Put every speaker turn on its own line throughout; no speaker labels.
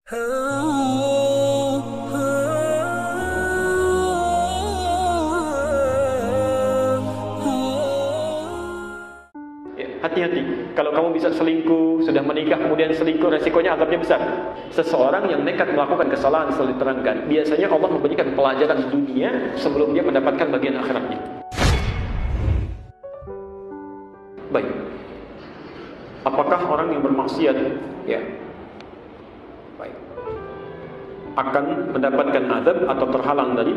Hati-hati, kalau kamu bisa selingkuh, sudah menikah kemudian selingkuh, resikonya azabnya besar. Seseorang yang nekat melakukan kesalahan setelah diterangkan, biasanya Allah memberikan pelajaran dunia sebelum dia mendapatkan bagian akhiratnya. Baik, apakah orang yang bermaksiat akan mendapatkan azab atau terhalang dari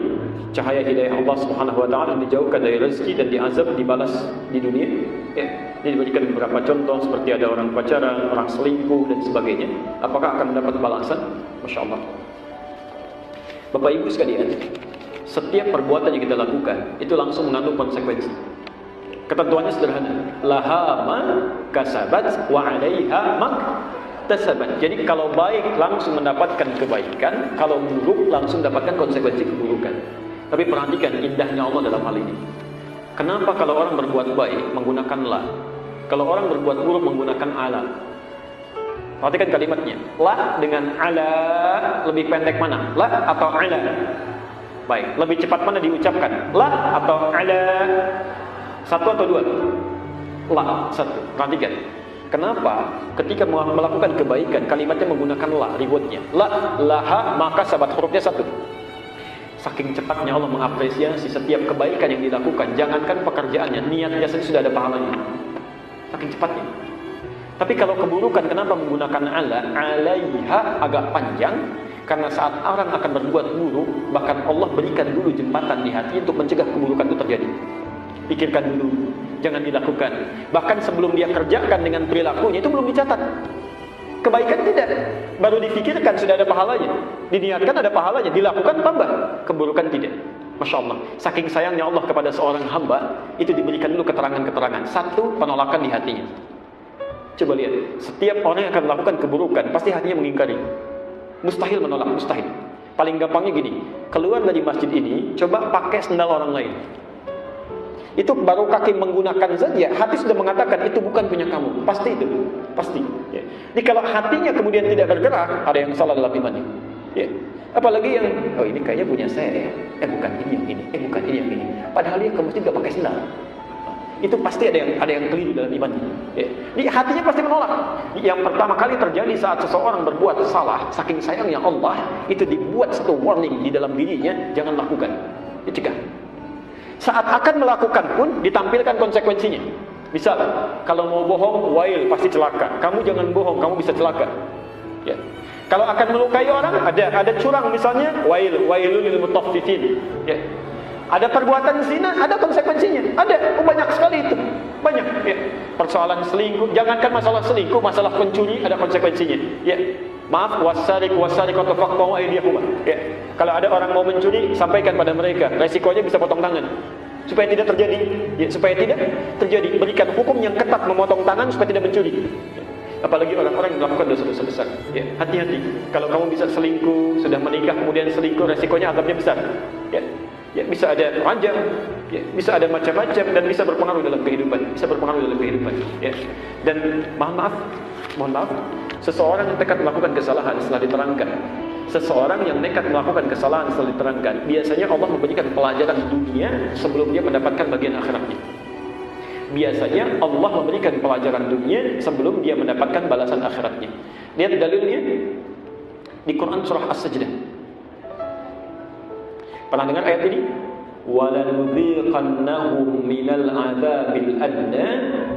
cahaya hidayah Allah Subhanahu wa taala, dijauhkan dari rezeki dan diazab, dibalas di dunia? Ini diberikan beberapa contoh seperti ada orang pacaran, orang selingkuh dan sebagainya. Apakah akan mendapat balasan? Masya Allah. Bapak Ibu sekalian, setiap perbuatan yang kita lakukan itu langsung mengandung konsekuensi. Ketentuannya sederhana, laha ma kasabat wa 'alaiha mak tasabat. Jadi kalau baik langsung mendapatkan kebaikan, kalau buruk langsung mendapatkan konsekuensi keburukan. Tapi perhatikan indahnya Allah dalam hal ini. Kenapa kalau orang berbuat baik menggunakan la, kalau orang berbuat buruk menggunakan ala? Perhatikan kalimatnya. La dengan ala lebih pendek mana? La atau ala? Baik, lebih cepat mana diucapkan? La atau ala? Satu atau dua? La, satu. Perhatikan. Kenapa ketika melakukan kebaikan kalimatnya menggunakan la, ributnya la, laha, maka sahabat hurufnya satu. Saking cepatnya Allah mengapresiasi setiap kebaikan yang dilakukan. Jangankan pekerjaannya, niatnya saja sudah ada pahalanya. Saking cepatnya. Tapi kalau keburukan, kenapa menggunakan ala? Alaiha agak panjang, karena saat orang akan berbuat buruk, bahkan Allah berikan dulu jembatan di hati untuk mencegah keburukan itu terjadi. Pikirkan dulu, jangan dilakukan. Bahkan sebelum dia kerjakan dengan perilakunya, itu belum dicatat. Kebaikan tidak, baru dipikirkan sudah ada pahalanya. Diniatkan ada pahalanya, dilakukan tambah. Keburukan tidak. Masya Allah, saking sayangnya Allah kepada seorang hamba, itu diberikan dulu keterangan-keterangan. Satu, penolakan di hatinya. Coba lihat, setiap orang yang akan melakukan keburukan, pasti hatinya mengingkari. Mustahil menolak, mustahil. Paling gampangnya gini, keluar dari masjid ini, coba pakai sendal orang lain. Itu baru kaki menggunakan saja, hati sudah mengatakan itu bukan punya kamu. Pasti itu, pasti. Jadi kalau hatinya kemudian tidak bergerak, ada yang salah dalam imannya. Apalagi yang, oh ini kayaknya punya saya, bukan ini yang ini, bukan ini yang ini. Padahal dia ke masjid gak pakai sendal. Itu pasti ada yang keliru dalam imannya. Jadi hatinya pasti menolak. Yang pertama kali terjadi saat seseorang berbuat salah, saking sayangnya Allah, itu dibuat satu warning di dalam dirinya, jangan lakukan. Dicegah. Saat akan melakukan pun ditampilkan konsekuensinya. Misal, kalau mau bohong, wail, pasti celaka. Kamu jangan bohong, kamu bisa celaka. Kalau akan melukai orang, ada curang misalnya, wailul lil mutaffifin. Ada perbuatan zina, ada konsekuensinya. Ada, banyak sekali itu. Banyak. Persoalan selingkuh, jangankan masalah selingkuh, masalah pencuri ada konsekuensinya. Maaf, wasariqatu faqta'u aydiyahuma. Kalau ada orang mau mencuri, sampaikan pada mereka. Resikonya bisa potong tangan. Supaya tidak terjadi. Supaya tidak terjadi. Berikan hukum yang ketat memotong tangan supaya tidak mencuri. Apalagi orang-orang yang melakukan dosa-dosa besar. Hati-hati. Kalau kamu bisa selingkuh, sudah menikah kemudian selingkuh, resikonya azabnya besar. Bisa ada rajam, bisa ada macam-macam dan bisa berpengaruh dalam kehidupan. Dan mohon maaf, seseorang yang nekat melakukan kesalahan setelah diterangkan, biasanya Allah memberikan pelajaran dunia sebelum dia mendapatkan bagian akhiratnya. Lihat dalilnya di Quran surah As-Sajdah. Pernah dengar ayat ini? وَلَنُذِيقَنَّهُمْ مِنَ الْعَذَابِ الْأَدْنَى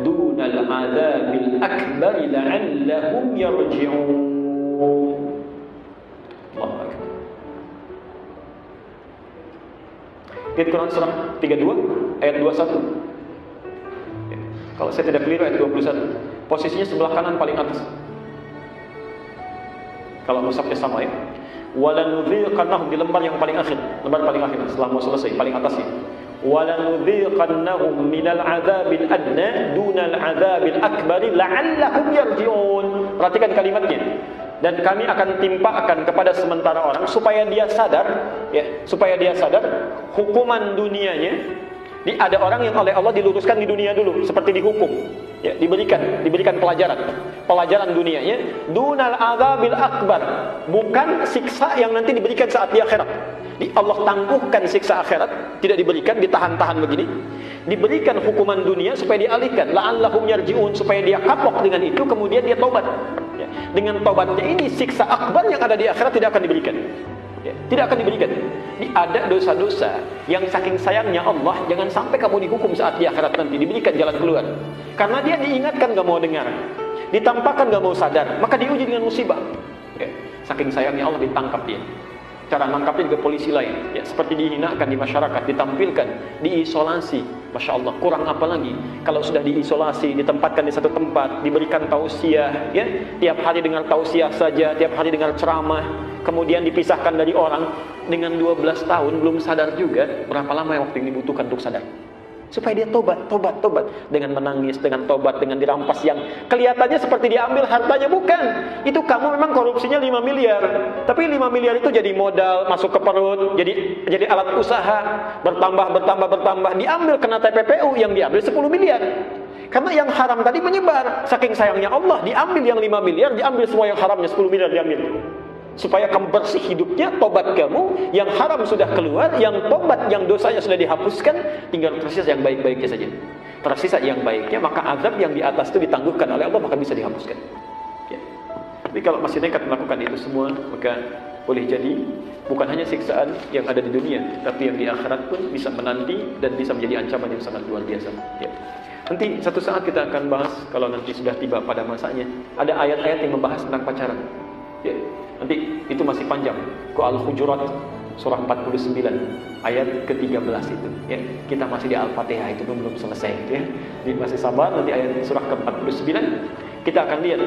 دُونَ الْعَذَابِ الْأَكْبَرِ لَعَلَّهُمْ يَرْجِعُونَ. Allahu Akbar. Lihat Quran surah 32 ayat 21. Kalau saya tidak keliru ayat 21. Posisinya sebelah kanan paling atas. Kalau mushafnya sama Walanudhiqannahum di lembar yang paling akhir, setelah mau selesai paling atasnya. Walanudhiqannahum minal adzabil adna dunal adzabil akbari la'allahum yarji'un. Perhatikan kalimatnya. Dan kami akan timpakan kepada sementara orang supaya dia sadar hukuman dunianya Ada orang yang oleh Allah diluruskan di dunia dulu, seperti dihukum, ya, diberikan pelajaran dunianya, dunal azabil akbar, bukan siksa yang nanti diberikan saat di akhirat. Allah tangguhkan siksa akhirat, tidak diberikan, ditahan-tahan begini. Diberikan hukuman dunia supaya dialihkan, la'allahum yarji'un, supaya dia kapok dengan itu, kemudian dia tobat. Ya, dengan tobatnya ini siksa akbar yang ada di akhirat tidak akan diberikan. Ya, tidak akan diberikan. Ada dosa-dosa yang saking sayangnya Allah, jangan sampai kamu dihukum saat di akhirat nanti, diberikan jalan keluar. Karena dia diingatkan gak mau dengar, ditampakkan gak mau sadar, maka diuji dengan musibah. Ya, saking sayangnya Allah ditangkap dia. Cara nangkapnya juga polisi lain, ya, seperti dihinakan di masyarakat, ditampilkan, diisolasi. Masya Allah, kurang apa lagi kalau sudah diisolasi, ditempatkan di satu tempat, diberikan tausiah, ya, tiap hari dengar tausiah saja, tiap hari dengar ceramah, kemudian dipisahkan dari orang. Dengan 12 tahun belum sadar juga berapa lama yang waktu yang dibutuhkan untuk sadar, supaya dia tobat dengan menangis, dengan tobat, dengan dirampas yang kelihatannya seperti diambil hartanya. Bukan, itu kamu memang korupsinya 5 miliar, tapi 5 miliar itu jadi modal masuk ke perut, jadi alat usaha, bertambah, diambil kena TPPU yang diambil 10 miliar. Karena yang haram tadi menyebar, saking sayangnya Allah, diambil yang 5 miliar, diambil semua yang haramnya 10 miliar diambil. Supaya kamu bersih hidupnya, tobat kamu, yang haram sudah keluar, yang tobat, yang dosanya sudah dihapuskan, tinggal tersisa yang baik-baiknya saja. Tersisa yang baiknya, maka azab yang di atas itu ditangguhkan oleh Allah, maka bisa dihapuskan. Ya. Tapi kalau masih nekat melakukan itu semua, maka boleh jadi bukan hanya siksaan yang ada di dunia, tapi yang di akhirat pun bisa menanti dan bisa menjadi ancaman yang sangat luar biasa. Ya. Nanti satu saat kita akan bahas, kalau nanti sudah tiba pada masanya, ada ayat-ayat yang membahas tentang pacaran. Ya. Nanti itu masih panjang. Al-Hujurat surah 49 ayat ke-13 itu. Ya, kita masih di Al-Fatihah, itu belum selesai, ya. Jadi masih sabar, nanti ayat surah ke-49 kita akan lihat.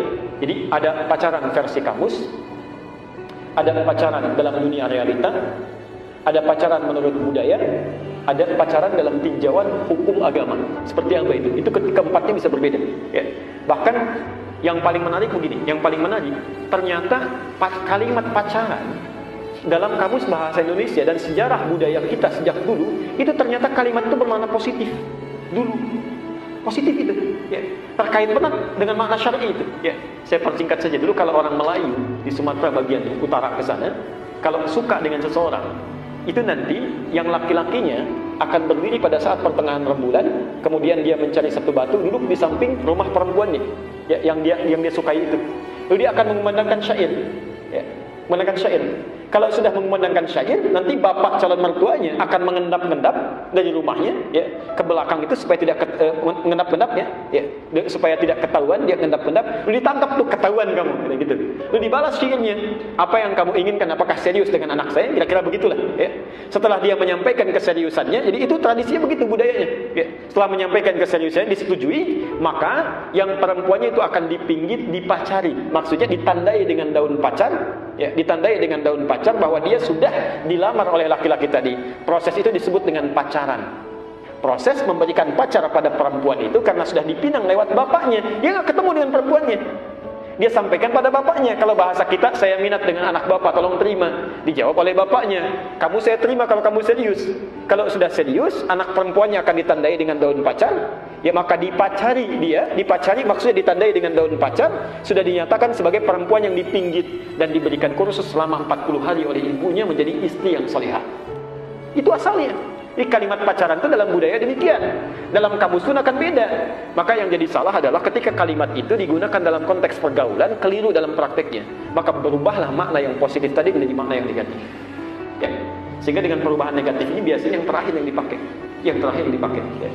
Jadi ada pacaran versi kamus, ada pacaran dalam dunia realita, ada pacaran menurut budaya, ada pacaran dalam tinjauan hukum agama. Seperti apa itu? Itu keempatnya bisa berbeda, ya. Bahkan yang paling menarik begini, ternyata kalimat pacaran dalam kamus bahasa Indonesia dan sejarah budaya kita sejak dulu, itu ternyata kalimat itu bermakna positif. Dulu positif itu, ya. Terkait benar dengan makna syar'i itu, ya. Saya persingkat saja dulu, kalau orang Melayu di Sumatera bagian utara ke sana, kalau suka dengan seseorang, itu nanti yang laki-lakinya akan berdiri pada saat pertengahan rembulan, kemudian dia mencari satu batu, duduk di samping rumah perempuannya, ya, yang dia sukai itu. Lalu dia akan mengumandangkan syair, ya, mengumandangkan syair. Kalau sudah mengumandangkan syair, nanti bapak calon mertuanya akan mengendap-endap dari rumahnya, ya, ke belakang itu supaya tidak mengendap-endap, ya, supaya tidak ketahuan dia mengendap-endap. Lalu ditangkap tuh, ketahuan kamu, gitu. Lalu dibalas syairnya, apa yang kamu inginkan, apakah serius dengan anak saya? Kira-kira begitulah, ya. Setelah dia menyampaikan keseriusannya, jadi itu tradisinya begitu, budayanya, ya. Setelah menyampaikan keseriusannya disetujui, maka yang perempuannya itu akan dipinggit, dipacari. Maksudnya ditandai dengan daun pacar, ya, ditandai dengan daun pacar bahwa dia sudah dilamar oleh laki-laki tadi. Proses itu disebut dengan pacaran. Proses memberikan pacar pada perempuan itu karena sudah dipinang lewat bapaknya. Dia nggak ketemu dengan perempuannya. Dia sampaikan pada bapaknya. Kalau bahasa kita, saya minat dengan anak bapak, tolong terima. Dijawab oleh bapaknya, kamu saya terima kalau kamu serius. Kalau sudah serius, anak perempuannya akan ditandai dengan daun pacar. Ya, maka dipacari dia, dipacari maksudnya ditandai dengan daun pacar, sudah dinyatakan sebagai perempuan yang dipinggit dan diberikan kursus selama 40 hari oleh ibunya menjadi istri yang salihah. Itu asalnya. Jadi kalimat pacaran itu dalam budaya demikian. Dalam kamus pun akan beda. Maka yang jadi salah adalah ketika kalimat itu digunakan dalam konteks pergaulan, keliru dalam prakteknya. Maka berubahlah makna yang positif tadi menjadi makna yang negatif. Ya. Sehingga dengan perubahan negatif ini biasanya yang terakhir yang dipakai. Yang terakhir yang dipakai. Ya.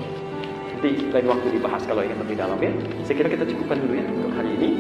Nanti lain waktu dibahas kalau ingin lebih dalam, ya. Saya kira kita cukupkan dulu ya untuk hari ini.